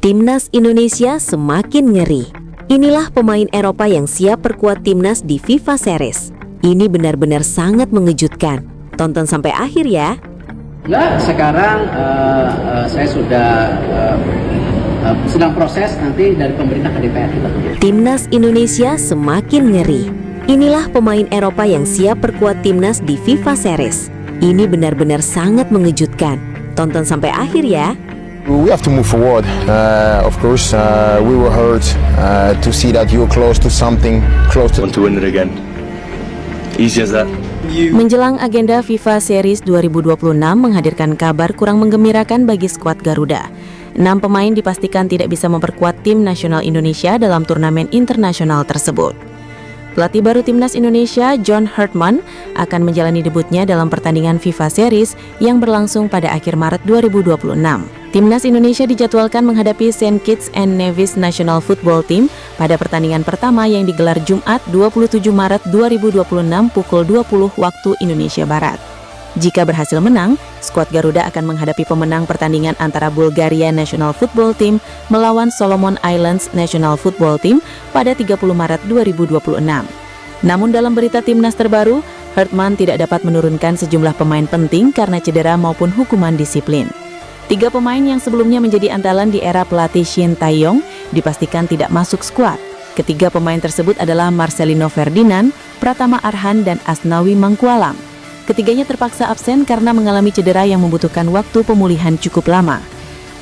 Timnas Indonesia semakin ngeri. Inilah pemain Eropa yang siap perkuat timnas di FIFA Series. Ini benar-benar sangat mengejutkan. Tonton sampai akhir ya. Enggak, sekarang saya sudah sedang proses nanti dari pemerintah ke DPR kita. Timnas Indonesia semakin ngeri. Inilah pemain Eropa yang siap perkuat timnas di FIFA Series. Ini benar-benar sangat mengejutkan. Tonton sampai akhir ya. We have to move forward. Of course, we were hurt to see that you're close to something, close to. Want to win it again. Easy as that. Menjelang agenda FIFA Series 2026 menghadirkan kabar kurang menggembirakan bagi skuad Garuda. 6 pemain dipastikan tidak bisa memperkuat tim nasional Indonesia dalam turnamen internasional tersebut. Pelatih baru Timnas Indonesia, John Hartman, akan menjalani debutnya dalam pertandingan FIFA Series yang berlangsung pada akhir Maret 2026. Timnas Indonesia dijadwalkan menghadapi St. Kitts and Nevis National Football Team pada pertandingan pertama yang digelar Jumat 27 Maret 2026 pukul 20 waktu Indonesia Barat. Jika berhasil menang, skuad Garuda akan menghadapi pemenang pertandingan antara Bulgaria National Football Team melawan Solomon Islands National Football Team pada 30 Maret 2026. Namun dalam berita timnas terbaru, Hartman tidak dapat menurunkan sejumlah pemain penting karena cedera maupun hukuman disiplin. 3 pemain yang sebelumnya menjadi andalan di era pelatih Shin Tae-yong dipastikan tidak masuk skuad. Ketiga pemain tersebut adalah Marcelino Ferdinand, Pratama Arhan, dan Asnawi Mangkualam. Ketiganya terpaksa absen karena mengalami cedera yang membutuhkan waktu pemulihan cukup lama.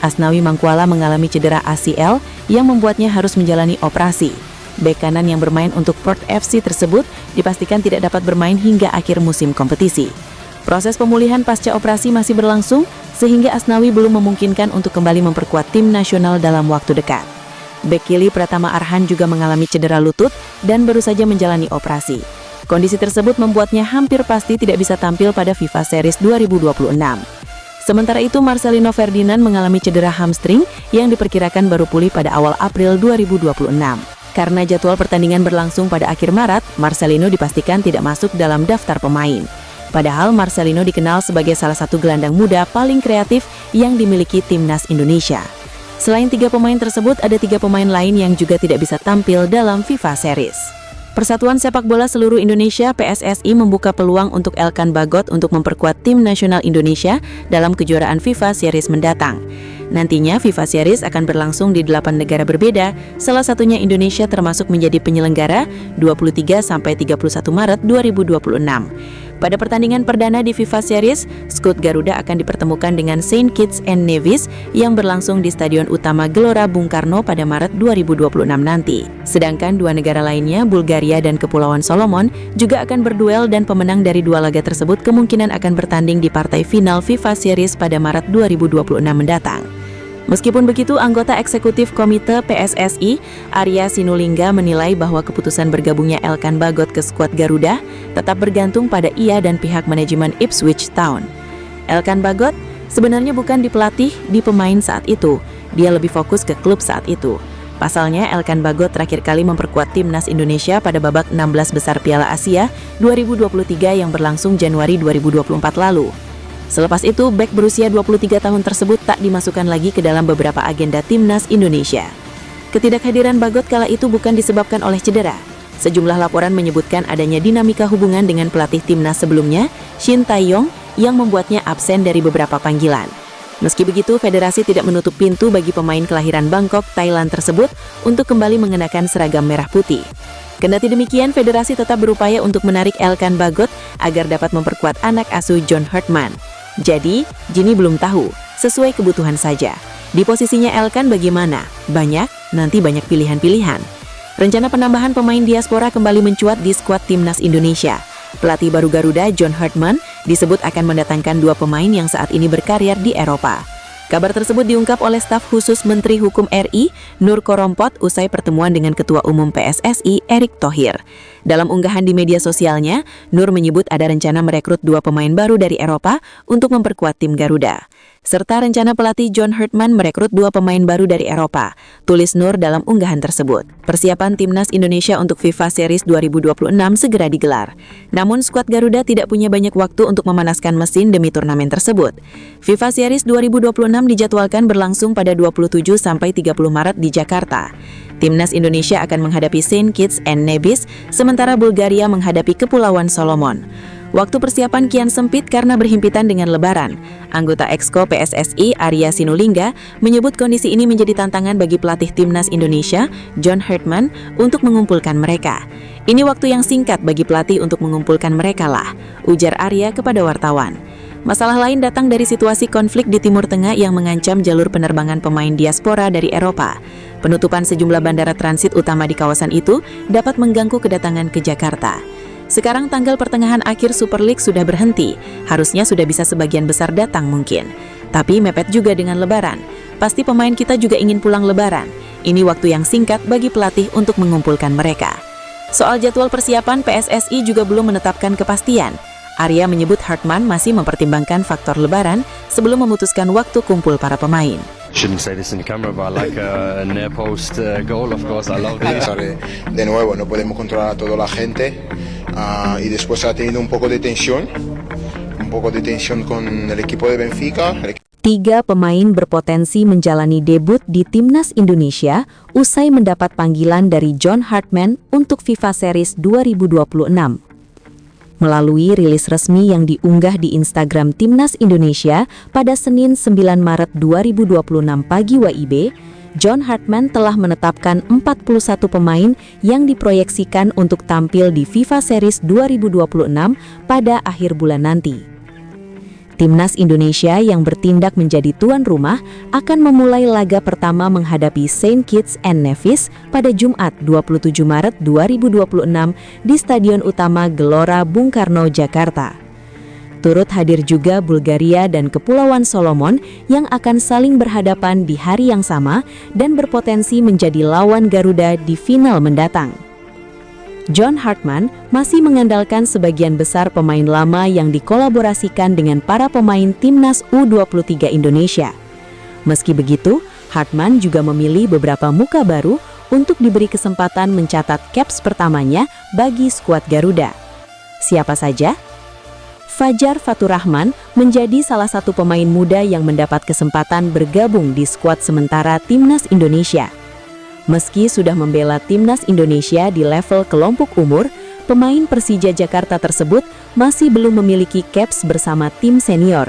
Asnawi Mangkualam mengalami cedera ACL yang membuatnya harus menjalani operasi. Bek kanan yang bermain untuk Port FC tersebut dipastikan tidak dapat bermain hingga akhir musim kompetisi. Proses pemulihan pasca operasi masih berlangsung, sehingga Asnawi belum memungkinkan untuk kembali memperkuat tim nasional dalam waktu dekat. Bek kiri Pratama Arhan juga mengalami cedera lutut dan baru saja menjalani operasi. Kondisi tersebut membuatnya hampir pasti tidak bisa tampil pada FIFA Series 2026. Sementara itu, Marcelino Ferdinand mengalami cedera hamstring yang diperkirakan baru pulih pada awal April 2026. Karena jadwal pertandingan berlangsung pada akhir Maret, Marcelino dipastikan tidak masuk dalam daftar pemain. Padahal Marcelino dikenal sebagai salah satu gelandang muda paling kreatif yang dimiliki Timnas Indonesia. Selain 3 pemain tersebut, ada 3 pemain lain yang juga tidak bisa tampil dalam FIFA Series. Persatuan Sepak Bola Seluruh Indonesia (PSSI) membuka peluang untuk Elkan Bagot untuk memperkuat tim nasional Indonesia dalam kejuaraan FIFA Series mendatang. Nantinya FIFA Series akan berlangsung di 8 negara berbeda, salah satunya Indonesia termasuk menjadi penyelenggara 23-31 Maret 2026. Pada pertandingan perdana di FIFA Series, skuad Garuda akan dipertemukan dengan St. Kitts and Nevis yang berlangsung di Stadion Utama Gelora Bung Karno pada Maret 2026 nanti. Sedangkan 2 negara lainnya, Bulgaria dan Kepulauan Solomon, juga akan berduel dan pemenang dari 2 laga tersebut kemungkinan akan bertanding di partai final FIFA Series pada Maret 2026 mendatang. Meskipun begitu, anggota eksekutif komite PSSI, Arya Sinulinga, menilai bahwa keputusan bergabungnya Elkan Bagot ke skuad Garuda tetap bergantung pada ia dan pihak manajemen Ipswich Town. Elkan Bagot sebenarnya bukan di pelatih di pemain saat itu, dia lebih fokus ke klub saat itu. Pasalnya, Elkan Bagot terakhir kali memperkuat timnas Indonesia pada babak 16 besar Piala Asia 2023 yang berlangsung Januari 2024 lalu. Selepas itu, bek berusia 23 tahun tersebut tak dimasukkan lagi ke dalam beberapa agenda timnas Indonesia. Ketidakhadiran Bagot kala itu bukan disebabkan oleh cedera. Sejumlah laporan menyebutkan adanya dinamika hubungan dengan pelatih timnas sebelumnya, Shin Tae-yong, yang membuatnya absen dari beberapa panggilan. Meski begitu, federasi tidak menutup pintu bagi pemain kelahiran Bangkok, Thailand tersebut untuk kembali mengenakan seragam merah putih. Kendati demikian, federasi tetap berupaya untuk menarik Elkan Bagot agar dapat memperkuat anak asuh John Hartman. Jadi, Jini belum tahu, sesuai kebutuhan saja. Di posisinya Elkan bagaimana? Banyak, nanti banyak pilihan-pilihan. Rencana penambahan pemain diaspora kembali mencuat di skuad timnas Indonesia. Pelatih baru Garuda, John Hartman, disebut akan mendatangkan 2 pemain yang saat ini berkarir di Eropa. Kabar tersebut diungkap oleh staf khusus Menteri Hukum RI, Nur Korompot, usai pertemuan dengan Ketua Umum PSSI, Erick Thohir. Dalam unggahan di media sosialnya, Nur menyebut ada rencana merekrut 2 pemain baru dari Eropa untuk memperkuat tim Garuda. serta rencana pelatih John Hartman merekrut 2 pemain baru dari Eropa, tulis Nur dalam unggahan tersebut. Persiapan Timnas Indonesia untuk FIFA Series 2026 segera digelar. Namun skuad Garuda tidak punya banyak waktu untuk memanaskan mesin demi turnamen tersebut. FIFA Series 2026 dijadwalkan berlangsung pada 27 sampai 30 Maret di Jakarta. Timnas Indonesia akan menghadapi Saint Kitts and Nevis, sementara Bulgaria menghadapi Kepulauan Solomon. Waktu persiapan kian sempit karena berhimpitan dengan Lebaran. Anggota Exco PSSI Arya Sinulinga menyebut kondisi ini menjadi tantangan bagi pelatih Timnas Indonesia, John Hartman, untuk mengumpulkan mereka. Ini waktu yang singkat bagi pelatih untuk mengumpulkan mereka lah, ujar Arya kepada wartawan. Masalah lain datang dari situasi konflik di Timur Tengah yang mengancam jalur penerbangan pemain diaspora dari Eropa. Penutupan sejumlah bandara transit utama di kawasan itu dapat mengganggu kedatangan ke Jakarta. Sekarang tanggal pertengahan akhir Super League sudah berhenti, harusnya sudah bisa sebagian besar datang mungkin. Tapi mepet juga dengan Lebaran. Pasti pemain kita juga ingin pulang Lebaran. Ini waktu yang singkat bagi pelatih untuk mengumpulkan mereka. Soal jadwal persiapan, PSSI juga belum menetapkan kepastian. Arya menyebut Hartman masih mempertimbangkan faktor Lebaran sebelum memutuskan waktu kumpul para pemain. Shouldn't say this in the camera, but I like a near post goal, of course. I love it. De nuevo, no podemos controlar a toda la gente y después ha tenido un poco de tensión con el equipo de Benfica. 3 pemain berpotensi menjalani debut di Timnas Indonesia usai mendapat panggilan dari John Hartman untuk FIFA Series 2026. Melalui rilis resmi yang diunggah di Instagram Timnas Indonesia pada Senin 9 Maret 2026 pagi WIB, John Hartman telah menetapkan 41 pemain yang diproyeksikan untuk tampil di FIFA Series 2026 pada akhir bulan nanti. Timnas Indonesia yang bertindak menjadi tuan rumah akan memulai laga pertama menghadapi Saint Kitts and Nevis pada Jumat 27 Maret 2026 di Stadion Utama Gelora Bung Karno, Jakarta. Turut hadir juga Bulgaria dan Kepulauan Solomon yang akan saling berhadapan di hari yang sama dan berpotensi menjadi lawan Garuda di final mendatang. John Hartman masih mengandalkan sebagian besar pemain lama yang dikolaborasikan dengan para pemain Timnas U23 Indonesia. Meski begitu, Hartman juga memilih beberapa muka baru untuk diberi kesempatan mencatat caps pertamanya bagi skuad Garuda. Siapa saja? Fajar Faturrahman menjadi salah satu pemain muda yang mendapat kesempatan bergabung di skuad sementara Timnas Indonesia. Meski sudah membela Timnas Indonesia di level kelompok umur, pemain Persija Jakarta tersebut masih belum memiliki caps bersama tim senior.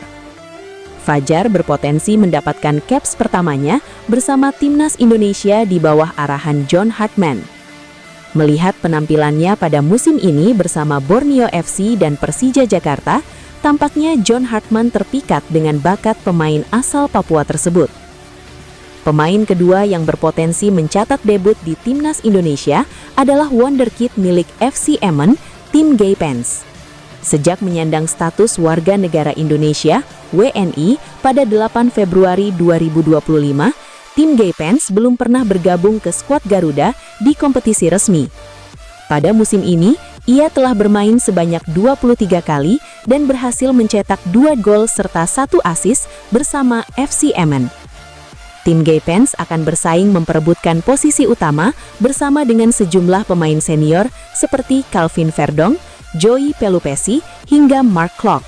Fajar berpotensi mendapatkan caps pertamanya bersama Timnas Indonesia di bawah arahan John Hartman. Melihat penampilannya pada musim ini bersama Borneo FC dan Persija Jakarta, tampaknya John Hartman terpikat dengan bakat pemain asal Papua tersebut. Pemain kedua yang berpotensi mencatat debut di Timnas Indonesia adalah wonderkid milik FC Emmen, Tim Gaypens. Sejak menyandang status warga negara Indonesia, WNI, pada 8 Februari 2025, Tim Gaypens belum pernah bergabung ke skuad Garuda di kompetisi resmi. Pada musim ini, ia telah bermain sebanyak 23 kali dan berhasil mencetak 2 gol serta 1 assist bersama FC Emmen. Tim Gaypens akan bersaing memperebutkan posisi utama bersama dengan sejumlah pemain senior seperti Calvin Verdong, Joey Pelupesi, hingga Mark Klok.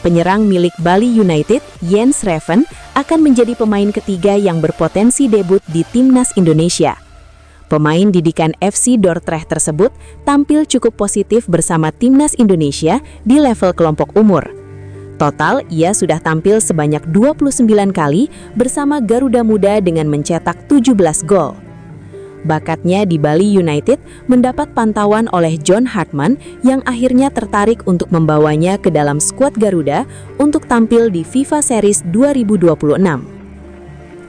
Penyerang milik Bali United, Jens Reven, akan menjadi pemain ketiga yang berpotensi debut di Timnas Indonesia. Pemain didikan FC Dordrecht tersebut tampil cukup positif bersama Timnas Indonesia di level kelompok umur. Total, ia sudah tampil sebanyak 29 kali bersama Garuda Muda dengan mencetak 17 gol. Bakatnya di Bali United mendapat pantauan oleh John Hartman yang akhirnya tertarik untuk membawanya ke dalam skuad Garuda untuk tampil di FIFA Series 2026.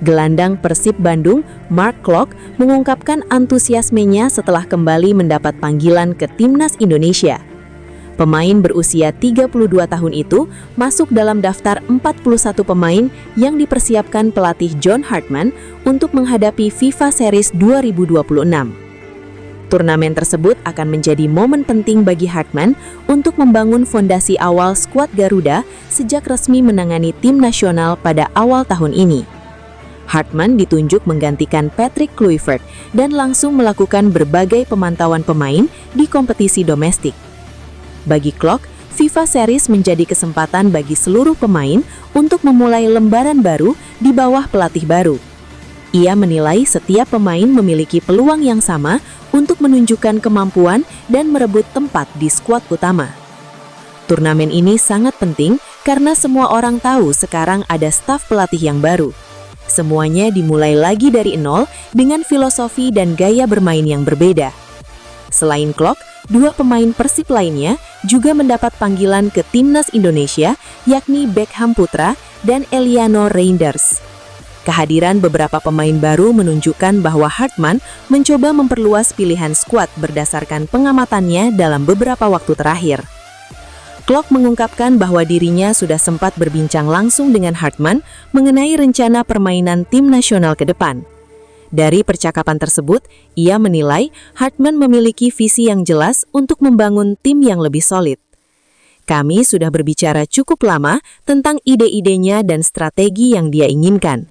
Gelandang Persib Bandung, Mark Klok, mengungkapkan antusiasmenya setelah kembali mendapat panggilan ke Timnas Indonesia. Pemain berusia 32 tahun itu masuk dalam daftar 41 pemain yang dipersiapkan pelatih John Hartman untuk menghadapi FIFA Series 2026. Turnamen tersebut akan menjadi momen penting bagi Hartman untuk membangun fondasi awal skuad Garuda sejak resmi menangani tim nasional pada awal tahun ini. Hartman ditunjuk menggantikan Patrick Kluivert dan langsung melakukan berbagai pemantauan pemain di kompetisi domestik. Bagi Klok, FIFA Series menjadi kesempatan bagi seluruh pemain untuk memulai lembaran baru di bawah pelatih baru. Ia menilai setiap pemain memiliki peluang yang sama untuk menunjukkan kemampuan dan merebut tempat di skuad utama. Turnamen ini sangat penting karena semua orang tahu sekarang ada staf pelatih yang baru. Semuanya dimulai lagi dari nol dengan filosofi dan gaya bermain yang berbeda. Selain Klok, dua pemain Persib lainnya juga mendapat panggilan ke Timnas Indonesia, yakni Beckham Putra dan Eliano Reinders. Kehadiran beberapa pemain baru menunjukkan bahwa Hartman mencoba memperluas pilihan skuad berdasarkan pengamatannya dalam beberapa waktu terakhir. Klok mengungkapkan bahwa dirinya sudah sempat berbincang langsung dengan Hartman mengenai rencana permainan tim nasional ke depan. Dari percakapan tersebut, ia menilai Hartman memiliki visi yang jelas untuk membangun tim yang lebih solid. Kami sudah berbicara cukup lama tentang ide-idenya dan strategi yang dia inginkan.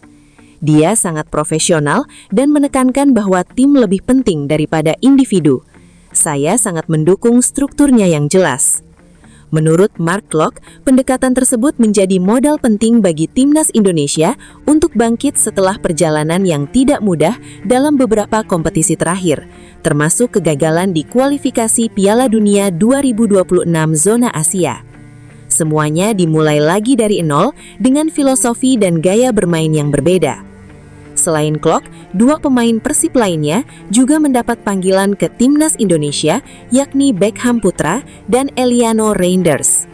Dia sangat profesional dan menekankan bahwa tim lebih penting daripada individu. Saya sangat mendukung strukturnya yang jelas. Menurut Mark Klok, pendekatan tersebut menjadi modal penting bagi Timnas Indonesia untuk bangkit setelah perjalanan yang tidak mudah dalam beberapa kompetisi terakhir, termasuk kegagalan di kualifikasi Piala Dunia 2026 zona Asia. Semuanya dimulai lagi dari nol dengan filosofi dan gaya bermain yang berbeda. Selain Klok, dua pemain Persib lainnya juga mendapat panggilan ke Timnas Indonesia, yakni Beckham Putra dan Eliano Reinders.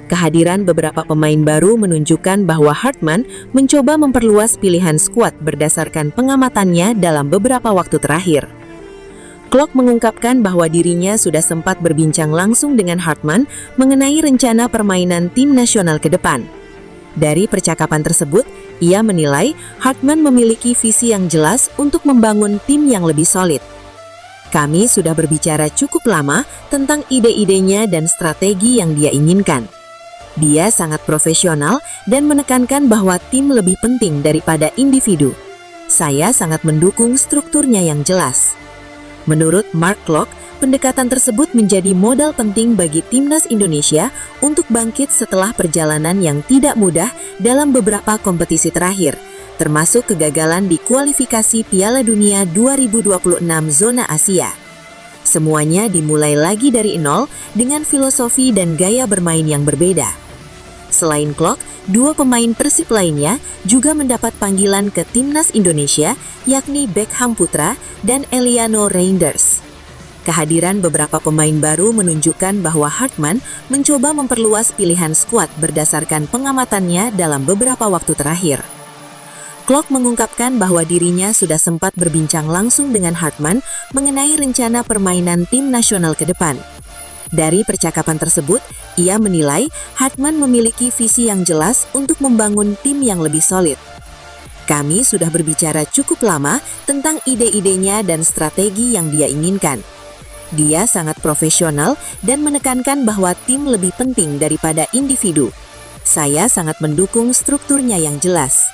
Kehadiran beberapa pemain baru menunjukkan bahwa Hartman mencoba memperluas pilihan skuad berdasarkan pengamatannya dalam beberapa waktu terakhir. Klok mengungkapkan bahwa dirinya sudah sempat berbincang langsung dengan Hartman mengenai rencana permainan tim nasional ke depan. Dari percakapan tersebut, ia menilai Hartman memiliki visi yang jelas untuk membangun tim yang lebih solid. Kami sudah berbicara cukup lama tentang ide-idenya dan strategi yang dia inginkan. Dia sangat profesional dan menekankan bahwa tim lebih penting daripada individu. Saya sangat mendukung strukturnya yang jelas. Menurut Mark Klok, pendekatan tersebut menjadi modal penting bagi Timnas Indonesia untuk bangkit setelah perjalanan yang tidak mudah dalam beberapa kompetisi terakhir, termasuk kegagalan di kualifikasi Piala Dunia 2026 zona Asia. Semuanya dimulai lagi dari nol dengan filosofi dan gaya bermain yang berbeda. Selain Klok, dua pemain Persib lainnya juga mendapat panggilan ke Timnas Indonesia, yakni Beckham Putra dan Eliano Reinders. Kehadiran beberapa pemain baru menunjukkan bahwa Hartman mencoba memperluas pilihan skuad berdasarkan pengamatannya dalam beberapa waktu terakhir. Klok mengungkapkan bahwa dirinya sudah sempat berbincang langsung dengan Hartman mengenai rencana permainan tim nasional ke depan. Dari percakapan tersebut, ia menilai Hartman memiliki visi yang jelas untuk membangun tim yang lebih solid. Kami sudah berbicara cukup lama tentang ide-idenya dan strategi yang dia inginkan. Dia sangat profesional dan menekankan bahwa tim lebih penting daripada individu. Saya sangat mendukung strukturnya yang jelas.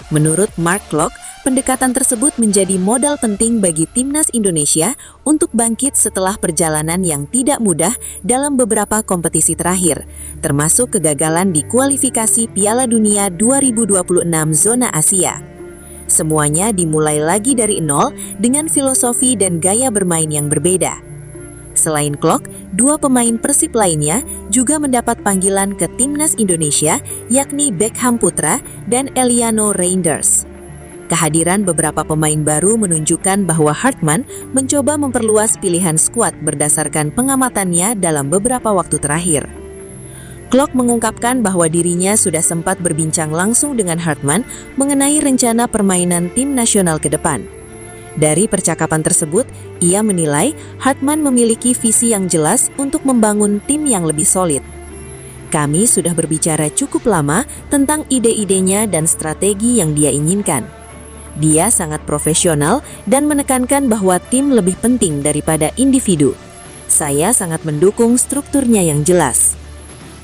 Menurut Mark Klok, pendekatan tersebut menjadi modal penting bagi Timnas Indonesia untuk bangkit setelah perjalanan yang tidak mudah dalam beberapa kompetisi terakhir, termasuk kegagalan di kualifikasi Piala Dunia 2026 zona Asia. Semuanya dimulai lagi dari nol dengan filosofi dan gaya bermain yang berbeda. Selain Klok, dua pemain Persib lainnya juga mendapat panggilan ke Timnas Indonesia, yakni Beckham Putra dan Eliano Reinders. Kehadiran beberapa pemain baru menunjukkan bahwa Hartman mencoba memperluas pilihan skuad berdasarkan pengamatannya dalam beberapa waktu terakhir. Klok mengungkapkan bahwa dirinya sudah sempat berbincang langsung dengan Hartman mengenai rencana permainan tim nasional ke depan. Dari percakapan tersebut, ia menilai Hartman memiliki visi yang jelas untuk membangun tim yang lebih solid. Kami sudah berbicara cukup lama tentang ide-idenya dan strategi yang dia inginkan. Dia sangat profesional dan menekankan bahwa tim lebih penting daripada individu. Saya sangat mendukung strukturnya yang jelas.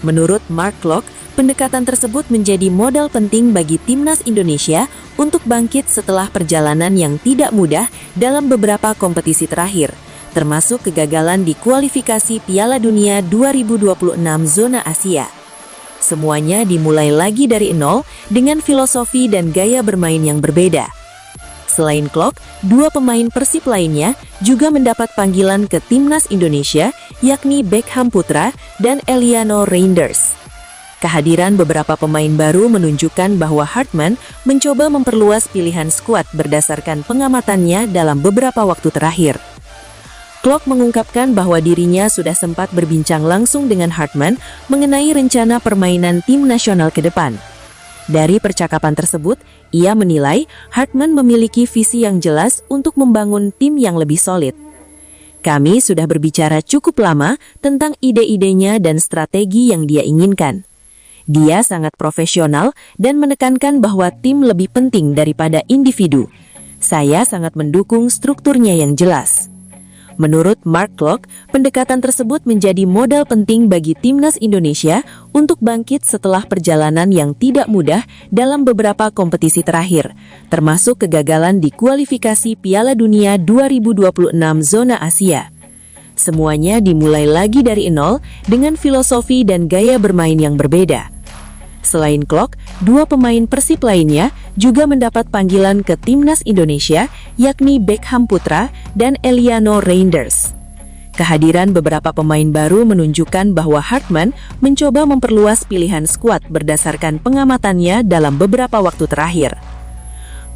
Menurut Mark Klok, pendekatan tersebut menjadi modal penting bagi timnas Indonesia untuk bangkit setelah perjalanan yang tidak mudah dalam beberapa kompetisi terakhir, termasuk kegagalan di kualifikasi Piala Dunia 2026 zona Asia. Semuanya dimulai lagi dari nol dengan filosofi dan gaya bermain yang berbeda. Selain Klok, dua pemain Persib lainnya juga mendapat panggilan ke timnas Indonesia, yakni Beckham Putra dan Eliano Reinders. Kehadiran beberapa pemain baru menunjukkan bahwa Hartman mencoba memperluas pilihan skuad berdasarkan pengamatannya dalam beberapa waktu terakhir. Klok mengungkapkan bahwa dirinya sudah sempat berbincang langsung dengan Hartman mengenai rencana permainan tim nasional ke depan. Dari percakapan tersebut, ia menilai Hartman memiliki visi yang jelas untuk membangun tim yang lebih solid. Kami sudah berbicara cukup lama tentang ide-idenya dan strategi yang dia inginkan. Dia sangat profesional dan menekankan bahwa tim lebih penting daripada individu. Saya sangat mendukung strukturnya yang jelas. Menurut Mark Klok, pendekatan tersebut menjadi modal penting bagi timnas Indonesia untuk bangkit setelah perjalanan yang tidak mudah dalam beberapa kompetisi terakhir, termasuk kegagalan di kualifikasi Piala Dunia 2026 zona Asia. Semuanya dimulai lagi dari nol dengan filosofi dan gaya bermain yang berbeda. Selain Klok, dua pemain Persib lainnya juga mendapat panggilan ke timnas Indonesia, yakni Beckham Putra dan Eliano Reinders. Kehadiran beberapa pemain baru menunjukkan bahwa Hartman mencoba memperluas pilihan skuad berdasarkan pengamatannya dalam beberapa waktu terakhir.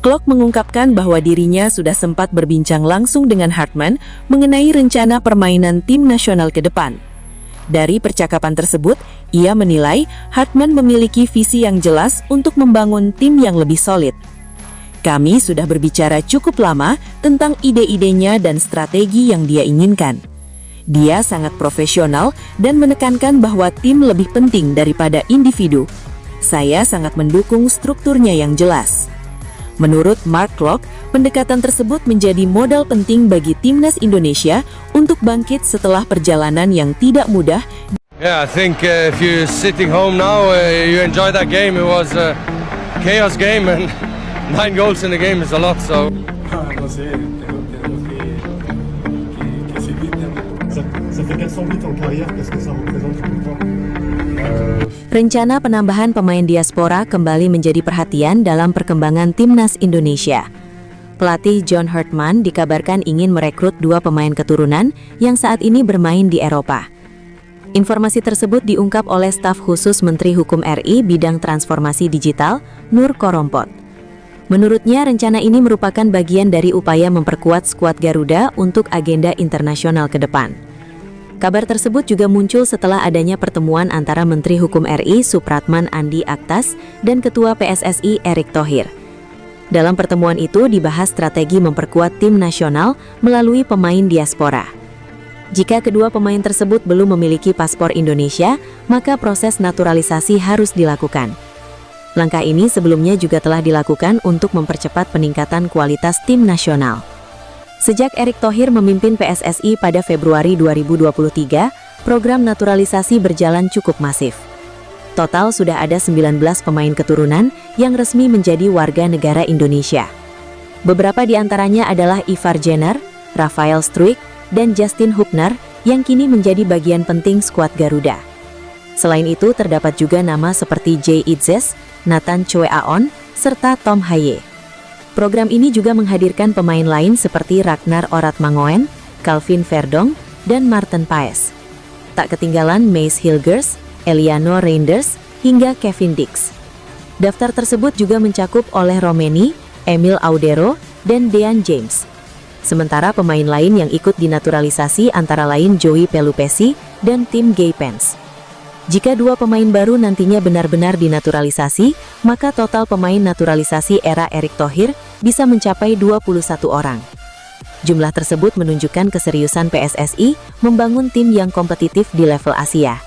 Klok mengungkapkan bahwa dirinya sudah sempat berbincang langsung dengan Hartman mengenai rencana permainan tim nasional ke depan. Dari percakapan tersebut, ia menilai Hartman memiliki visi yang jelas untuk membangun tim yang lebih solid. Kami sudah berbicara cukup lama tentang ide-idenya dan strategi yang dia inginkan. Dia sangat profesional dan menekankan bahwa tim lebih penting daripada individu. Saya sangat mendukung strukturnya yang jelas. Menurut Mark Klok, pendekatan tersebut menjadi modal penting bagi timnas Indonesia untuk bangkit setelah perjalanan yang tidak mudah. Yeah, I think if you're sitting home now, you enjoy that game. It was a chaos game and 9 goals in the game is a lot. So. No sé, tenemos que seguir. Ça fait 400 buts en carrière, qu'est-ce que ça représente pour toi? Rencana penambahan pemain diaspora kembali menjadi perhatian dalam perkembangan timnas Indonesia. Pelatih John Hartman dikabarkan ingin merekrut dua pemain keturunan yang saat ini bermain di Eropa. Informasi tersebut diungkap oleh staf khusus Menteri Hukum RI bidang transformasi digital, Nur Korompot. Menurutnya, rencana ini merupakan bagian dari upaya memperkuat skuad Garuda untuk agenda internasional ke depan. Kabar tersebut juga muncul setelah adanya pertemuan antara Menteri Hukum RI Supratman Andi Aktas dan Ketua PSSI Erick Thohir. Dalam pertemuan itu dibahas strategi memperkuat tim nasional melalui pemain diaspora. Jika kedua pemain tersebut belum memiliki paspor Indonesia, maka proses naturalisasi harus dilakukan. Langkah ini sebelumnya juga telah dilakukan untuk mempercepat peningkatan kualitas tim nasional. Sejak Erick Thohir memimpin PSSI pada Februari 2023, program naturalisasi berjalan cukup masif. Total sudah ada 19 pemain keturunan yang resmi menjadi warga negara Indonesia. Beberapa di antaranya adalah Ivar Jenner, Rafael Struijk, dan Justin Hubner yang kini menjadi bagian penting skuad Garuda. Selain itu, terdapat juga nama seperti Jay Itzes, Nathan Choi Aon, serta Tom Haye. Program ini juga menghadirkan pemain lain seperti Ragnar Oratmangoen, Calvin Verdong, dan Martin Paes. Tak ketinggalan Mace Hilgers, Eliano Reinders, hingga Kevin Dix. Daftar tersebut juga mencakup oleh Romeni, Emil Audero, dan Dean James. Sementara pemain lain yang ikut dinaturalisasi antara lain Joey Pelupesi dan Tim Gaypens. Jika dua pemain baru nantinya benar-benar dinaturalisasi, maka total pemain naturalisasi era Erick Thohir bisa mencapai 21 orang. Jumlah tersebut menunjukkan keseriusan PSSI membangun tim yang kompetitif di level Asia.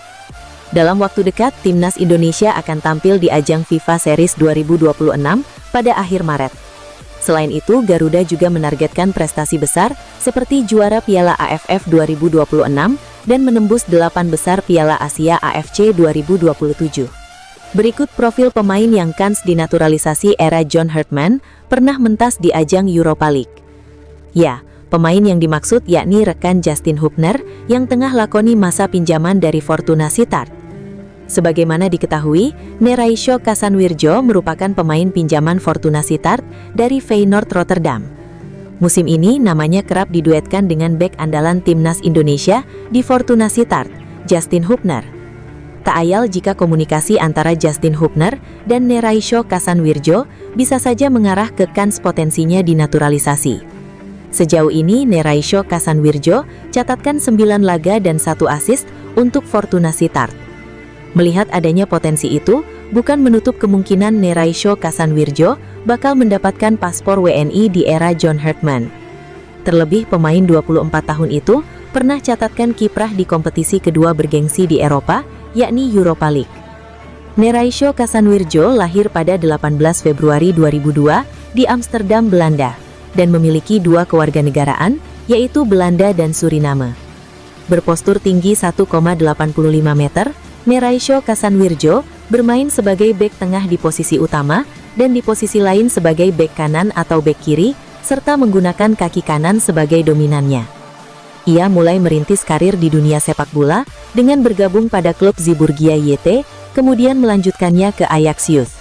Dalam waktu dekat, timnas Indonesia akan tampil di ajang FIFA Series 2026 pada akhir Maret. Selain itu, Garuda juga menargetkan prestasi besar seperti juara Piala AFF 2026 dan menembus 8 besar Piala Asia AFC 2027. Berikut profil pemain yang kans dinaturalisasi era John Hartman pernah mentas di ajang Europa League. Ya, pemain yang dimaksud yakni rekan Justin Hubner yang tengah lakoni masa pinjaman dari Fortuna Sittard. Sebagaimana diketahui, Neraisho Kasanwirjo merupakan pemain pinjaman Fortuna Sittard dari Feyenoord Rotterdam. Musim ini namanya kerap diduetkan dengan bek andalan timnas Indonesia di Fortuna Sittard, Justin Hubner. Tak ayal jika komunikasi antara Justin Hubner dan Neraisho Kasanwirjo bisa saja mengarah ke kans potensinya dinaturalisasi. Sejauh ini Neraisho Kasanwirjo catatkan 9 laga dan 1 assist untuk Fortuna Sittard. Melihat adanya potensi itu, bukan menutup kemungkinan Neraisho Kasanwirjo bakal mendapatkan paspor WNI di era John Hartman. Terlebih pemain 24 tahun itu pernah catatkan kiprah di kompetisi kedua bergengsi di Eropa, yakni Europa League. Neraisho Kasanwirjo lahir pada 18 Februari 2002 di Amsterdam, Belanda, dan memiliki 2 kewarganegaraan, yaitu Belanda dan Suriname. Berpostur tinggi 1,85 meter, Neraisho Kasanwirjo bermain sebagai bek tengah di posisi utama dan di posisi lain sebagai bek kanan atau bek kiri, serta menggunakan kaki kanan sebagai dominannya. Ia mulai merintis karir di dunia sepak bola dengan bergabung pada klub Zeeburgia YT, kemudian melanjutkannya ke Ajax Youth.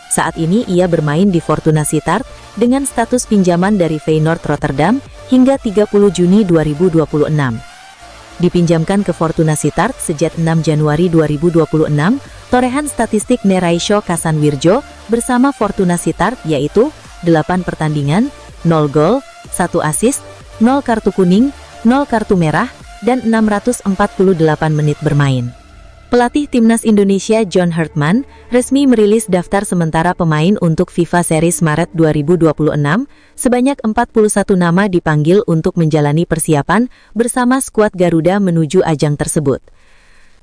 Saat ini ia bermain di Fortuna Sittard dengan status pinjaman dari Feyenoord Rotterdam hingga 30 Juni 2026. Dipinjamkan ke Fortuna Sittard sejak 6 Januari 2026, torehan statistik Neraisho Kasanwirjo bersama Fortuna Sittard yaitu 8 pertandingan, 0 gol, 1 assist, 0 kartu kuning, 0 kartu merah, dan 648 menit bermain. Pelatih Timnas Indonesia John Hartman resmi merilis daftar sementara pemain untuk FIFA Series Maret 2026. Sebanyak 41 nama dipanggil untuk menjalani persiapan bersama skuad Garuda menuju ajang tersebut.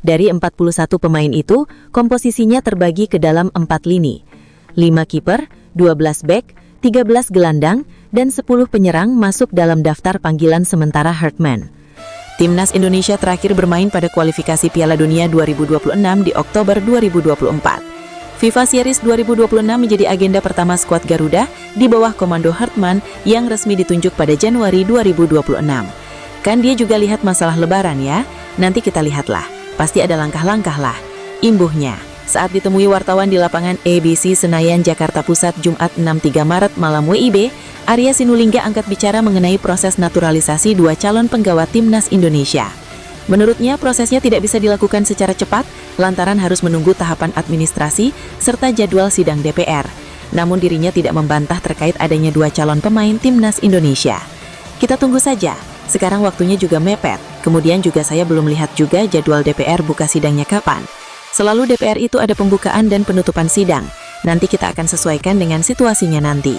Dari 41 pemain itu, komposisinya terbagi ke dalam 4 lini. 5 kiper, 12 bek, 13 gelandang, dan 10 penyerang masuk dalam daftar panggilan sementara Hartman. Timnas Indonesia terakhir bermain pada kualifikasi Piala Dunia 2026 di Oktober 2024. FIFA Series 2026 menjadi agenda pertama skuad Garuda di bawah komando Hartman yang resmi ditunjuk pada Januari 2026. Kan dia juga lihat masalah lebaran ya? Nanti kita lihatlah, pasti ada langkah-langkah lah. Imbuhnya, saat ditemui wartawan di lapangan ABC Senayan, Jakarta Pusat, Jumat 6-3 Maret malam WIB, Arya Sinulinga angkat bicara mengenai proses naturalisasi 2 calon penggawa Timnas Indonesia. Menurutnya, prosesnya tidak bisa dilakukan secara cepat, lantaran harus menunggu tahapan administrasi serta jadwal sidang DPR. Namun dirinya tidak membantah terkait adanya 2 calon pemain Timnas Indonesia. Kita tunggu saja, sekarang waktunya juga mepet, kemudian juga saya belum lihat juga jadwal DPR buka sidangnya kapan. Selalu DPR itu ada pembukaan dan penutupan sidang. Nanti kita akan sesuaikan dengan situasinya nanti,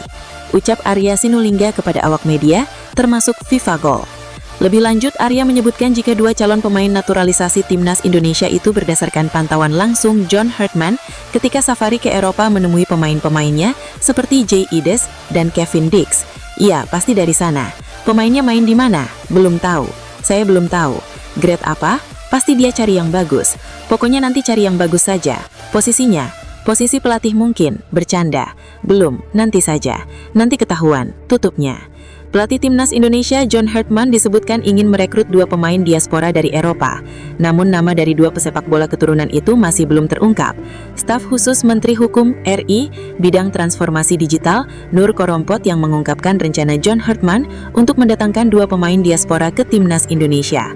ucap Arya Sinulinga kepada awak media, termasuk FIFA Goal. Lebih lanjut, Arya menyebutkan jika 2 calon pemain naturalisasi Timnas Indonesia itu berdasarkan pantauan langsung John Hartman ketika safari ke Eropa menemui pemain-pemainnya seperti Jay Ides dan Kevin Dix. Iya, pasti dari sana. Pemainnya main di mana? Belum tahu. Saya belum tahu. Grade apa? Pasti dia cari yang bagus. Pokoknya nanti cari yang bagus saja. Posisinya? Posisi pelatih mungkin, bercanda. Belum, nanti saja. Nanti ketahuan, tutupnya. Pelatih Timnas Indonesia John Hartman disebutkan ingin merekrut 2 pemain diaspora dari Eropa. Namun nama dari 2 pesepak bola keturunan itu masih belum terungkap. Staf khusus Menteri Hukum RI, Bidang Transformasi Digital, Nur Korompot yang mengungkapkan rencana John Hartman untuk mendatangkan 2 pemain diaspora ke Timnas Indonesia.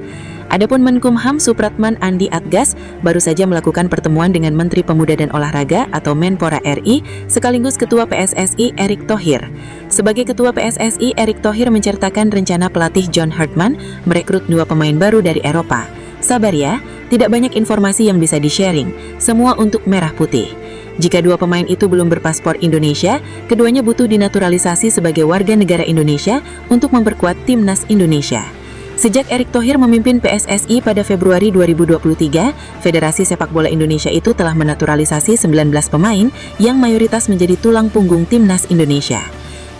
Adapun Menkumham Supratman Andi Atgas baru saja melakukan pertemuan dengan Menteri Pemuda dan Olahraga atau Menpora RI sekaligus Ketua PSSI Erick Thohir. Sebagai Ketua PSSI, Erick Thohir menceritakan rencana pelatih John Hartman merekrut 2 pemain baru dari Eropa. Sabar ya, tidak banyak informasi yang bisa di-sharing, semua untuk merah putih. Jika 2 pemain itu belum berpaspor Indonesia, keduanya butuh dinaturalisasi sebagai warga negara Indonesia untuk memperkuat Timnas Indonesia. Sejak Erick Thohir memimpin PSSI pada Februari 2023, Federasi Sepak Bola Indonesia itu telah menaturalisasi 19 pemain yang mayoritas menjadi tulang punggung Timnas Indonesia.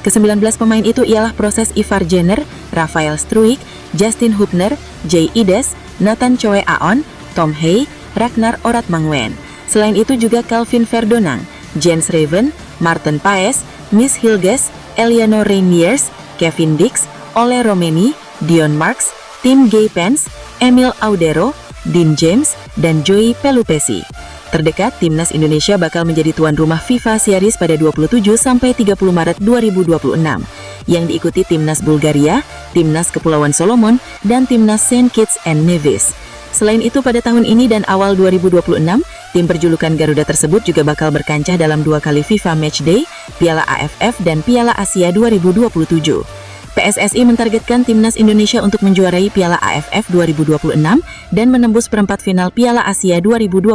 Ke-19 pemain itu ialah proses Ivar Jenner, Rafael Struijk, Justin Hubner, Jay Ides, Nathan Choe Aon, Tom Hay, Ragnar Oratmangwen. Selain itu juga Calvin Verdonang, Jens Raven, Marten Paes, Miss Hilges, Eliano Reindeers, Kevin Dix, Ole Romeni, Dion Marks, Tim Gay-Pence, Emil Audero, Dean James, dan Joey Pelupesi. Terdekat, Timnas Indonesia bakal menjadi tuan rumah FIFA Series pada 27-30 Maret 2026, yang diikuti Timnas Bulgaria, Timnas Kepulauan Solomon, dan Timnas Saint Kitts and Nevis. Selain itu, pada tahun ini dan awal 2026, tim berjulukan Garuda tersebut juga bakal berkancah dalam 2 kali FIFA Matchday, Piala AFF, dan Piala Asia 2027. PSSI mentargetkan Timnas Indonesia untuk menjuarai Piala AFF 2026 dan menembus perempat final Piala Asia 2027.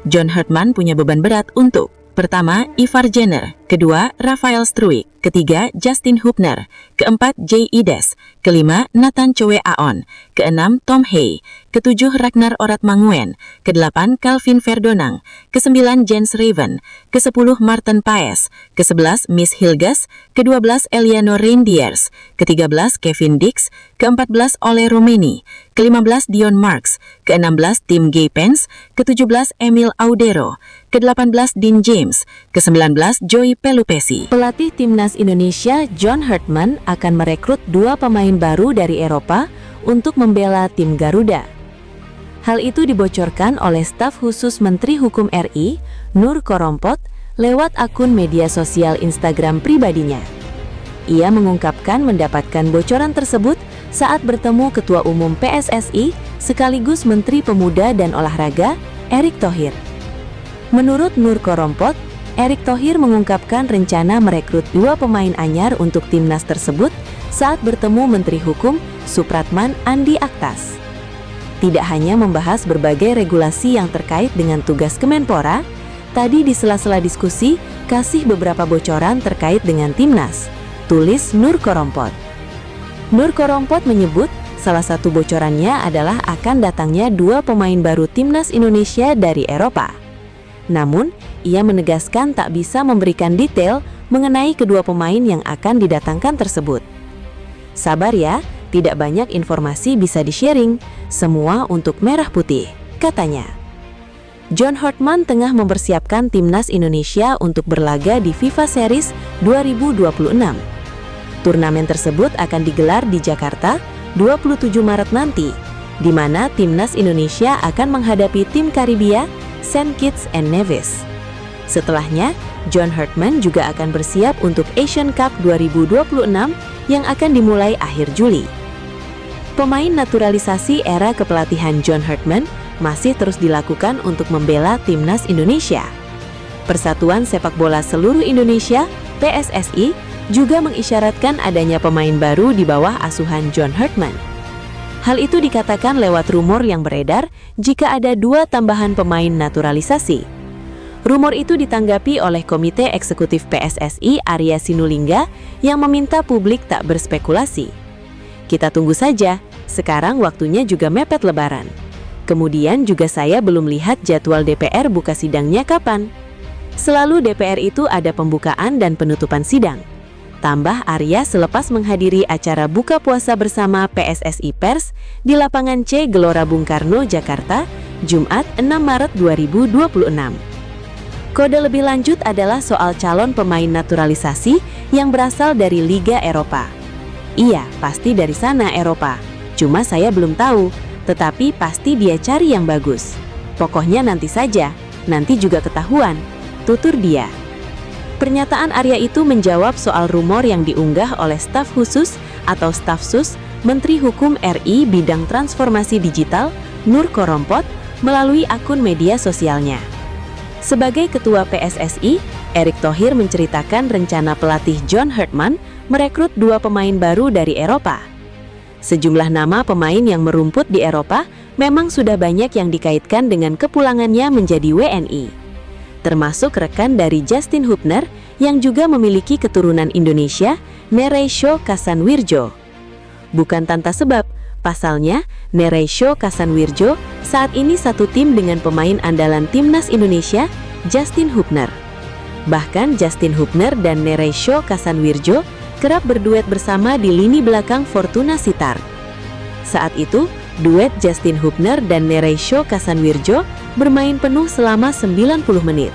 John Hartman punya beban berat untuk: pertama, Ivar Jenner; kedua, Rafael Struijk; ketiga, Justin Hubner; keempat, Jay Ides; kelima, Nathan Choe Aon; keenam, Tom Hay; ketujuh, Ragnar Oratmangwen; kedelapan, Calvin Verdonang; kesembilan, Jens Raven; kesepuluh, Marten Paes; kesebelas, Miss Hilges; kedua-belas, Eliano Reindeers; ke-13, Kevin Dix; ke-14, Ole Romeni; ke-15, Dion Marks; ke-16, Tim Gay-Pence; ke-17, Emil Audero; ke-18, Dean James; ke-19, Joey Pelupesi. Pelatih Timnas Indonesia John Hartman akan merekrut 2 pemain baru dari Eropa untuk membela tim Garuda. Hal itu dibocorkan oleh staf khusus Menteri Hukum RI, Nur Korompot, lewat akun media sosial Instagram pribadinya. Ia mengungkapkan mendapatkan bocoran tersebut saat bertemu Ketua Umum PSSI sekaligus Menteri Pemuda dan Olahraga, Erick Thohir. Menurut Nur Korompot, Erick Thohir mengungkapkan rencana merekrut 2 pemain anyar untuk timnas tersebut saat bertemu Menteri Hukum Supratman Andi Aktas. Tidak hanya membahas berbagai regulasi yang terkait dengan tugas Kemenpora, tadi di sela-sela diskusi kasih beberapa bocoran terkait dengan timnas, tulis Nur Korompot. Nur Korompot menyebut salah satu bocorannya adalah akan datangnya 2 pemain baru timnas Indonesia dari Eropa. Namun, ia menegaskan tak bisa memberikan detail mengenai kedua pemain yang akan didatangkan tersebut. Sabar ya, tidak banyak informasi bisa di-sharing, semua untuk merah putih, katanya. John Hartman tengah mempersiapkan timnas Indonesia untuk berlaga di FIFA Series 2026. Turnamen tersebut akan digelar di Jakarta 27 Maret nanti, di mana timnas Indonesia akan menghadapi tim Karibia, Saint Kitts and Nevis. Setelahnya, John Hartman juga akan bersiap untuk Asian Cup 2026 yang akan dimulai akhir Juli. Pemain naturalisasi era kepelatihan John Hartman masih terus dilakukan untuk membela timnas Indonesia. Persatuan Sepak Bola Seluruh Indonesia, PSSI, juga mengisyaratkan adanya pemain baru di bawah asuhan John Hartman. Hal itu dikatakan lewat rumor yang beredar jika ada 2 tambahan pemain naturalisasi. Rumor itu ditanggapi oleh Komite Eksekutif PSSI Arya Sinulinga yang meminta publik tak berspekulasi. Kita tunggu saja, sekarang waktunya juga mepet Lebaran. Kemudian juga saya belum lihat jadwal DPR buka sidangnya kapan. Selalu DPR itu ada pembukaan dan penutupan sidang. Tambah Arya selepas menghadiri acara buka puasa bersama PSSI Pers di Lapangan C Gelora Bung Karno, Jakarta, Jumat 6 Maret 2026. Kode lebih lanjut adalah soal calon pemain naturalisasi yang berasal dari Liga Eropa. Iya, pasti dari sana Eropa. Cuma saya belum tahu, tetapi pasti dia cari yang bagus. Pokoknya nanti saja, nanti juga ketahuan, tutur dia. Pernyataan Arya itu menjawab soal rumor yang diunggah oleh staf khusus atau Stafsus Menteri Hukum RI bidang transformasi digital Nur Korompot melalui akun media sosialnya. Sebagai Ketua PSSI, Erick Thohir menceritakan rencana pelatih John Hartman merekrut 2 pemain baru dari Eropa. Sejumlah nama pemain yang merumput di Eropa memang sudah banyak yang dikaitkan dengan kepulangannya menjadi WNI. Termasuk rekan dari Justin Hubner yang juga memiliki keturunan Indonesia, Nereisho Kasanwirjo. Bukan tanpa sebab, pasalnya Nereisho Kasanwirjo saat ini satu tim dengan pemain andalan timnas Indonesia, Justin Hubner. Bahkan Justin Hubner dan Nereisho Kasanwirjo kerap berduet bersama di lini belakang Fortuna Sittard. Saat itu, duet Justin Hubner dan Nereisho Kasanwirjo bermain penuh selama 90 menit.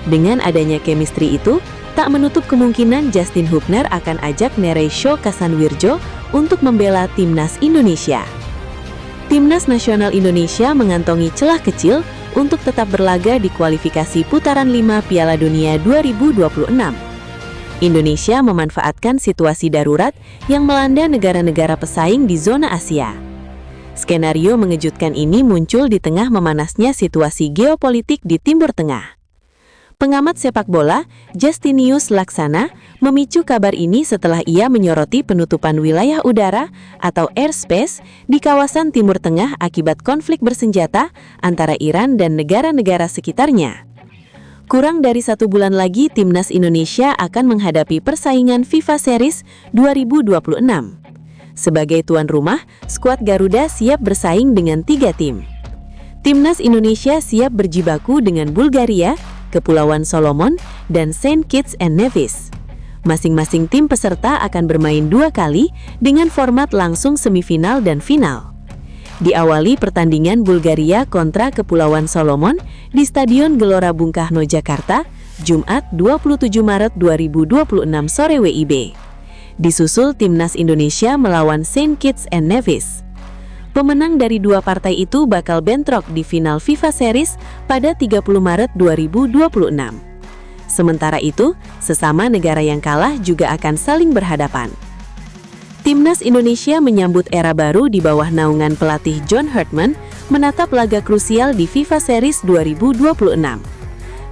Dengan adanya chemistry itu, tak menutup kemungkinan Justin Hubner akan ajak Nereisho Kasanwirjo untuk membela timnas Indonesia. Timnas nasional Indonesia mengantongi celah kecil untuk tetap berlaga di kualifikasi putaran 5 Piala Dunia 2026. Indonesia memanfaatkan situasi darurat yang melanda negara-negara pesaing di zona Asia. Skenario mengejutkan ini muncul di tengah memanasnya situasi geopolitik di Timur Tengah. Pengamat sepak bola, Justinius Laksana, memicu kabar ini setelah ia menyoroti penutupan wilayah udara atau airspace di kawasan Timur Tengah akibat konflik bersenjata antara Iran dan negara-negara sekitarnya. Kurang dari 1 bulan lagi, timnas Indonesia akan menghadapi persaingan FIFA Series 2026. Sebagai tuan rumah, skuad Garuda siap bersaing dengan 3 tim. Timnas Indonesia siap berjibaku dengan Bulgaria, Kepulauan Solomon, dan Saint Kitts and Nevis. Masing-masing tim peserta akan bermain 2 kali dengan format langsung semifinal dan final. Diawali pertandingan Bulgaria kontra Kepulauan Solomon di Stadion Gelora Bung Karno, Jakarta, Jumat 27 Maret 2026 sore WIB. Disusul timnas Indonesia melawan Saint Kitts and Nevis. Pemenang dari 2 partai itu bakal bentrok di final FIFA Series pada 30 Maret 2026. Sementara itu, sesama negara yang kalah juga akan saling berhadapan. Timnas Indonesia menyambut era baru di bawah naungan pelatih John Hartman menatap laga krusial di FIFA Series 2026.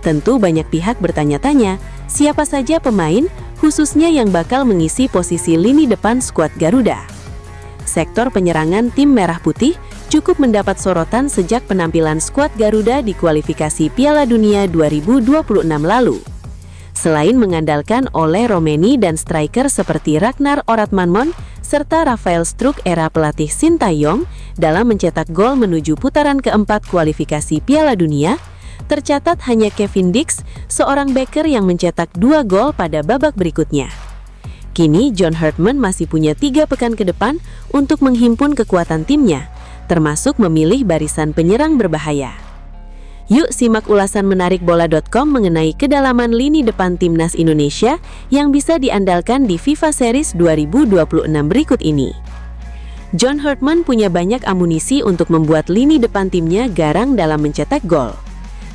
Tentu banyak pihak bertanya-tanya, siapa saja pemain, khususnya yang bakal mengisi posisi lini depan skuad Garuda. Sektor penyerangan tim Merah Putih cukup mendapat sorotan sejak penampilan skuad Garuda di kualifikasi Piala Dunia 2026 lalu. Selain mengandalkan Ole Romeni dan striker seperti Ragnar Oratmanmon serta Rafael Struijk era pelatih Sintayong dalam mencetak gol menuju putaran keempat kualifikasi Piala Dunia, tercatat hanya Kevin Dix, seorang backer yang mencetak 2 gol pada babak berikutnya. Kini John Hartman masih punya 3 pekan ke depan untuk menghimpun kekuatan timnya, termasuk memilih barisan penyerang berbahaya. Yuk simak ulasan menarik bola.com mengenai kedalaman lini depan timnas Indonesia yang bisa diandalkan di FIFA Series 2026 berikut ini. John Hartman punya banyak amunisi untuk membuat lini depan timnya garang dalam mencetak gol.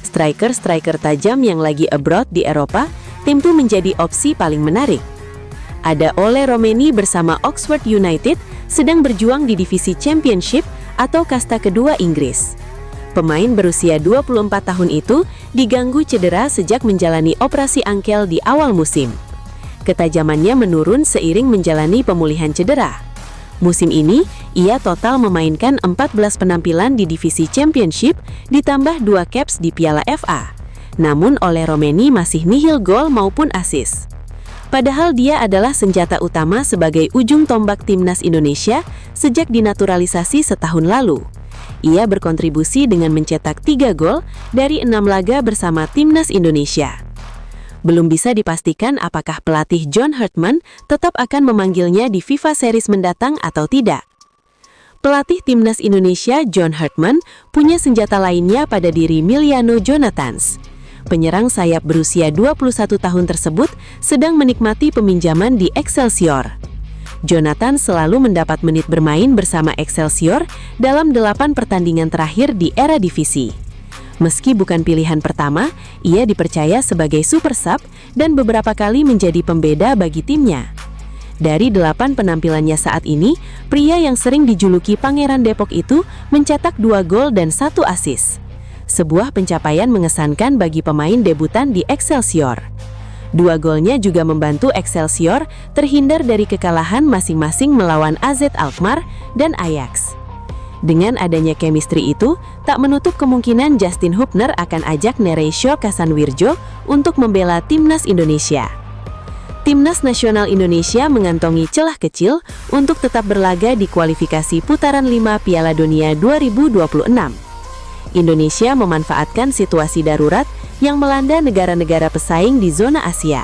Striker-striker tajam yang lagi abroad di Eropa tentu menjadi opsi paling menarik. Ada Ole Romeni bersama Oxford United sedang berjuang di divisi Championship atau kasta kedua Inggris. Pemain berusia 24 tahun itu diganggu cedera sejak menjalani operasi angkel di awal musim. Ketajamannya menurun seiring menjalani pemulihan cedera. Musim ini, ia total memainkan 14 penampilan di divisi Championship ditambah 2 caps di Piala FA. Namun Ole Romeni masih nihil gol maupun assist. Padahal dia adalah senjata utama sebagai ujung tombak timnas Indonesia sejak dinaturalisasi setahun lalu. Ia berkontribusi dengan mencetak 3 gol dari 6 laga bersama timnas Indonesia. Belum bisa dipastikan apakah pelatih John Hartman tetap akan memanggilnya di FIFA Series mendatang atau tidak. Pelatih timnas Indonesia John Hartman punya senjata lainnya pada diri Miliano Jonathans. Penyerang sayap berusia 21 tahun tersebut sedang menikmati peminjaman di Excelsior. Jonathan selalu mendapat menit bermain bersama Excelsior dalam 8 pertandingan terakhir di era divisi. Meski bukan pilihan pertama, ia dipercaya sebagai super sub dan beberapa kali menjadi pembeda bagi timnya. Dari 8 penampilannya saat ini, pria yang sering dijuluki Pangeran Depok itu mencetak 2 gol dan 1 assist. Sebuah pencapaian mengesankan bagi pemain debutan di Excelsior. 2 golnya juga membantu Excelsior terhindar dari kekalahan masing-masing melawan AZ Alkmaar dan Ajax. Dengan adanya chemistry itu, tak menutup kemungkinan Justin Hubner akan ajak Nereisho Kasanwirjo untuk membela timnas Indonesia. Timnas nasional Indonesia mengantongi celah kecil untuk tetap berlaga di kualifikasi putaran 5 Piala Dunia 2026. Indonesia memanfaatkan situasi darurat yang melanda negara-negara pesaing di zona Asia.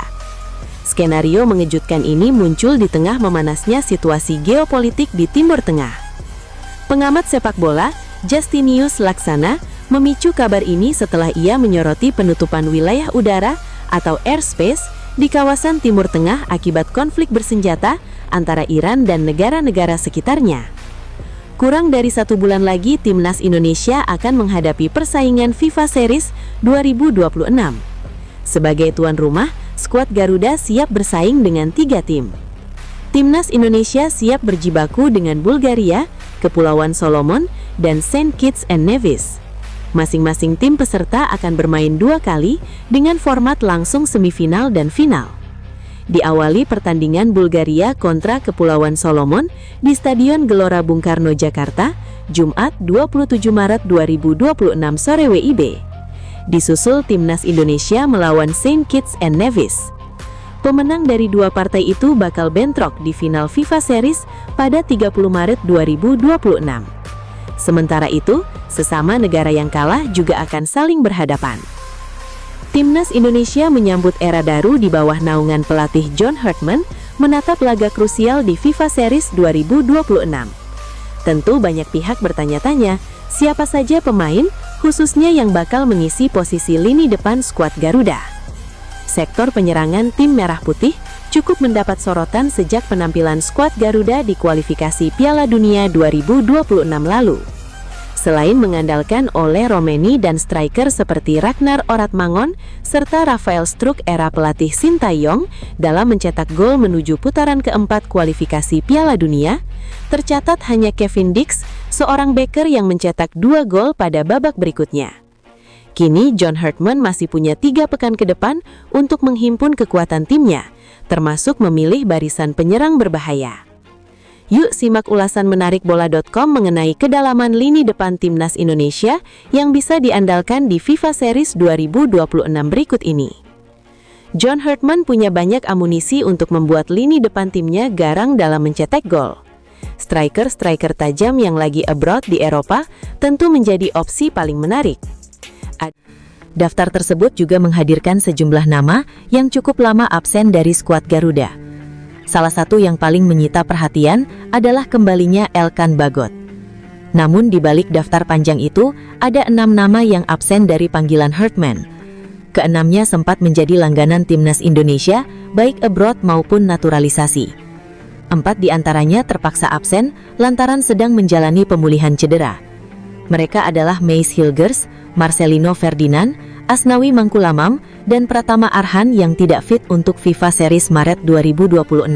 Skenario mengejutkan ini muncul di tengah memanasnya situasi geopolitik di Timur Tengah. Pengamat sepak bola, Justinius Laksana, memicu kabar ini setelah ia menyoroti penutupan wilayah udara atau airspace di kawasan Timur Tengah akibat konflik bersenjata antara Iran dan negara-negara sekitarnya. Kurang dari 1 bulan lagi, Timnas Indonesia akan menghadapi persaingan FIFA Series 2026. Sebagai tuan rumah, skuad Garuda siap bersaing dengan 3 tim. Timnas Indonesia siap berjibaku dengan Bulgaria, Kepulauan Solomon, dan Saint Kitts and Nevis. Masing-masing tim peserta akan bermain 2 kali dengan format langsung semifinal dan final. Diawali pertandingan Bulgaria kontra Kepulauan Solomon di Stadion Gelora Bung Karno, Jakarta, Jumat 27 Maret 2026 sore WIB. Disusul Timnas Indonesia melawan Saint Kitts and Nevis. Pemenang dari 2 partai itu bakal bentrok di final FIFA Series pada 30 Maret 2026. Sementara itu, sesama negara yang kalah juga akan saling berhadapan. Timnas Indonesia menyambut era baru di bawah naungan pelatih John Hartman menatap laga krusial di FIFA Series 2026. Tentu banyak pihak bertanya-tanya, siapa saja pemain, khususnya yang bakal mengisi posisi lini depan skuad Garuda. Sektor penyerangan tim Merah Putih cukup mendapat sorotan sejak penampilan skuad Garuda di kualifikasi Piala Dunia 2026 lalu. Selain mengandalkan Ole Romeni dan striker seperti Ragnar Oratmangon serta Rafael Struijk era pelatih Sintayong dalam mencetak gol menuju putaran keempat kualifikasi Piala Dunia, tercatat hanya Kevin Dix, seorang backer yang mencetak 2 gol pada babak berikutnya. Kini John Hartman masih punya 3 pekan ke depan untuk menghimpun kekuatan timnya, termasuk memilih barisan penyerang berbahaya. Yuk simak ulasan menarik bola.com mengenai kedalaman lini depan Timnas Indonesia yang bisa diandalkan di FIFA Series 2026 berikut ini. John Hartman punya banyak amunisi untuk membuat lini depan timnya garang dalam mencetak gol. Striker-striker tajam yang lagi abroad di Eropa tentu menjadi opsi paling menarik. Daftar tersebut juga menghadirkan sejumlah nama yang cukup lama absen dari skuad Garuda. Salah satu yang paling menyita perhatian adalah kembalinya Elkan Bagot. Namun di balik daftar panjang itu, ada 6 nama yang absen dari panggilan Hartman. Keenamnya sempat menjadi langganan Timnas Indonesia, baik abroad maupun naturalisasi. 4 diantaranya terpaksa absen lantaran sedang menjalani pemulihan cedera. Mereka adalah Meis Hilgers, Marcelino Ferdinand, Asnawi Mangkulamam, dan Pratama Arhan yang tidak fit untuk FIFA Series Maret 2026.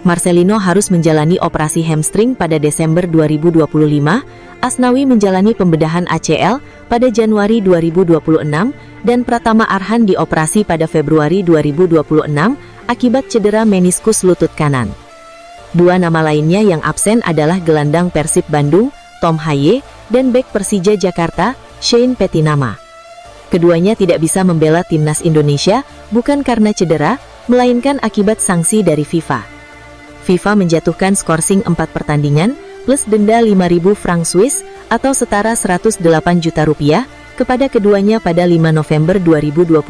Marcelino harus menjalani operasi hamstring pada Desember 2025, Asnawi menjalani pembedahan ACL pada Januari 2026, dan Pratama Arhan dioperasi pada Februari 2026 akibat cedera meniskus lutut kanan. 2 nama lainnya yang absen adalah gelandang Persib Bandung, Tom Haye, dan bek Persija Jakarta, Shane Petinama. Keduanya tidak bisa membela Timnas Indonesia bukan karena cedera, melainkan akibat sanksi dari FIFA. FIFA menjatuhkan skorsing 4 pertandingan plus denda 5.000 franc Swiss atau setara 108 juta rupiah kepada keduanya pada 5 November 2025.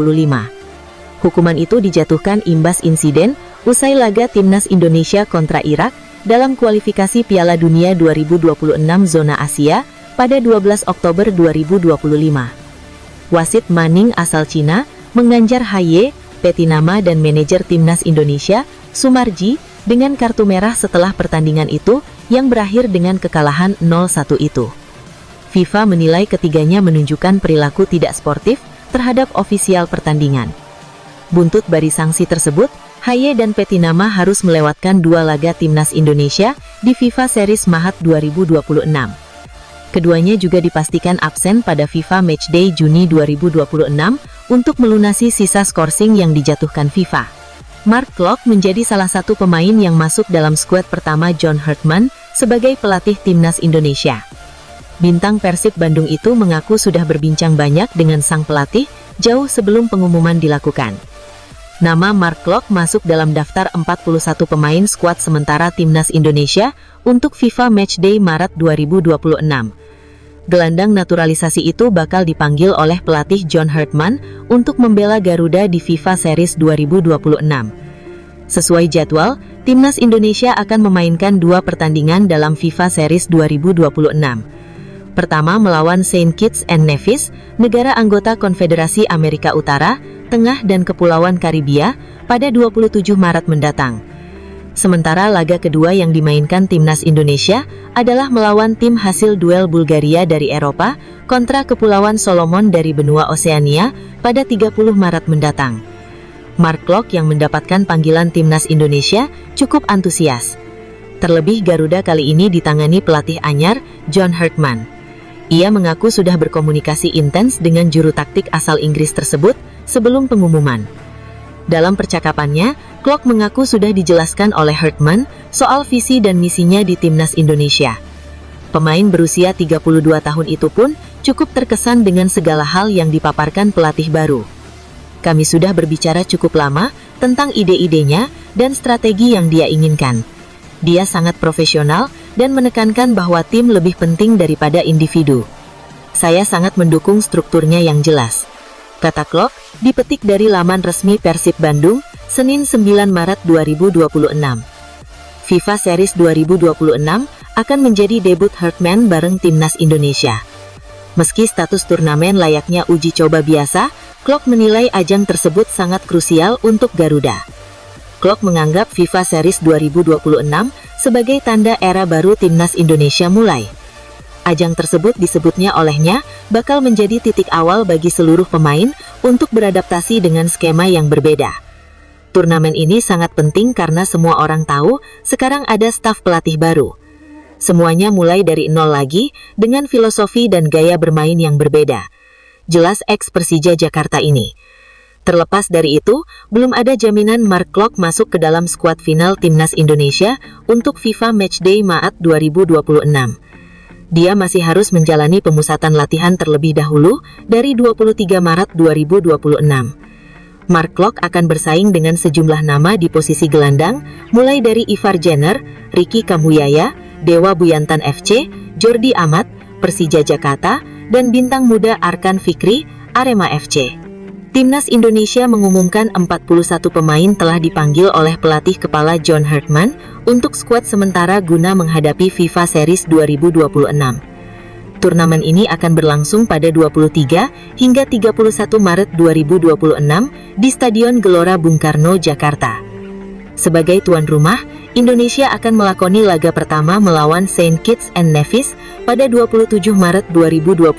Hukuman itu dijatuhkan imbas insiden usai laga Timnas Indonesia kontra Irak dalam kualifikasi Piala Dunia 2026 zona Asia pada 12 Oktober 2025. Wasit Manning asal Cina mengganjar Haye, Petinama dan manajer Timnas Indonesia, Sumarji, dengan kartu merah setelah pertandingan itu yang berakhir dengan kekalahan 0-1 itu. FIFA menilai ketiganya menunjukkan perilaku tidak sportif terhadap ofisial pertandingan. Buntut bari sanksi tersebut, Haye dan Petinama harus melewatkan 2 laga Timnas Indonesia di FIFA Series Maret 2026. Keduanya juga dipastikan absen pada FIFA Matchday Juni 2026 untuk melunasi sisa skorsing yang dijatuhkan FIFA. Mark Klok menjadi salah satu pemain yang masuk dalam skuad pertama John Hartman sebagai pelatih Timnas Indonesia. Bintang Persib Bandung itu mengaku sudah berbincang banyak dengan sang pelatih jauh sebelum pengumuman dilakukan. Nama Mark Klok masuk dalam daftar 41 pemain skuad sementara Timnas Indonesia untuk FIFA Matchday Maret 2026. Gelandang naturalisasi itu bakal dipanggil oleh pelatih John Hartman untuk membela Garuda di FIFA Series 2026. Sesuai jadwal, Timnas Indonesia akan memainkan 2 pertandingan dalam FIFA Series 2026. Pertama melawan Saint Kitts and Nevis, negara anggota Konfederasi Amerika Utara, Tengah dan Kepulauan Karibia, pada 27 Maret mendatang. Sementara laga kedua yang dimainkan Timnas Indonesia adalah melawan tim hasil duel Bulgaria dari Eropa kontra Kepulauan Solomon dari benua Oseania pada 30 Maret mendatang. Mark Klok yang mendapatkan panggilan Timnas Indonesia cukup antusias. Terlebih Garuda kali ini ditangani pelatih anyar John Hartman. Ia mengaku sudah berkomunikasi intens dengan juru taktik asal Inggris tersebut sebelum pengumuman. Dalam percakapannya, Klok mengaku sudah dijelaskan oleh Hartman soal visi dan misinya di Timnas Indonesia. Pemain berusia 32 tahun itu pun cukup terkesan dengan segala hal yang dipaparkan pelatih baru. Kami sudah berbicara cukup lama tentang ide-idenya dan strategi yang dia inginkan. Dia sangat profesional dan menekankan bahwa tim lebih penting daripada individu. Saya sangat mendukung strukturnya yang jelas, kata Klok, dipetik dari laman resmi Persib Bandung, Senin 9 Maret 2026. FIFA Series 2026 akan menjadi debut Hartman bareng Timnas Indonesia. Meski status turnamen layaknya uji coba biasa, Klok menilai ajang tersebut sangat krusial untuk Garuda. Klok menganggap FIFA Series 2026 sebagai tanda era baru Timnas Indonesia mulai. Ajang tersebut disebutnya olehnya bakal menjadi titik awal bagi seluruh pemain untuk beradaptasi dengan skema yang berbeda. Turnamen ini sangat penting karena semua orang tahu sekarang ada staf pelatih baru. Semuanya mulai dari nol lagi dengan filosofi dan gaya bermain yang berbeda. Jelas ex Persija Jakarta ini. Terlepas dari itu, belum ada jaminan Mark Klok masuk ke dalam skuad final Timnas Indonesia untuk FIFA Matchday Maret 2026. Dia masih harus menjalani pemusatan latihan terlebih dahulu dari 23 Maret 2026. Mark Klok akan bersaing dengan sejumlah nama di posisi gelandang, mulai dari Ivar Jenner, Ricky Kambuaya, Dewa Buyantan FC, Jordi Amat, Persija Jakarta, dan bintang muda Arkan Fikri, Arema FC. Timnas Indonesia mengumumkan 41 pemain telah dipanggil oleh pelatih kepala John Hartman untuk skuad sementara guna menghadapi FIFA Series 2026. Turnamen ini akan berlangsung pada 23 hingga 31 Maret 2026 di Stadion Gelora Bung Karno, Jakarta. Sebagai tuan rumah, Indonesia akan melakoni laga pertama melawan Saint Kitts and Nevis pada 27 Maret 2026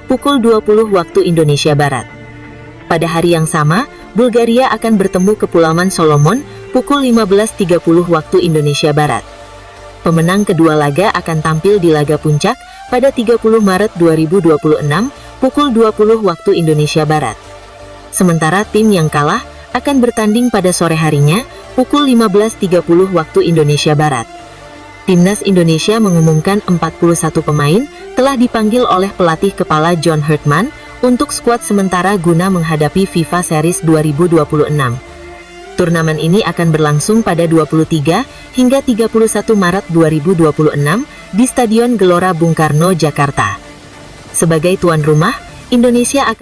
pukul 20 waktu Indonesia Barat. Pada hari yang sama, Bulgaria akan bertemu Kepulauan Solomon pukul 15.30 waktu Indonesia Barat. Pemenang kedua laga akan tampil di laga puncak pada 30 Maret 2026 pukul 20 waktu Indonesia Barat. Sementara tim yang kalah akan bertanding pada sore harinya pukul 15.30 waktu Indonesia Barat. Timnas Indonesia mengumumkan 41 pemain telah dipanggil oleh pelatih kepala John Hartman untuk skuad sementara guna menghadapi FIFA Series 2026. Turnamen ini akan berlangsung pada 23 hingga 31 Maret 2026 di Stadion Gelora Bung Karno, Jakarta. Sebagai tuan rumah, Indonesia akan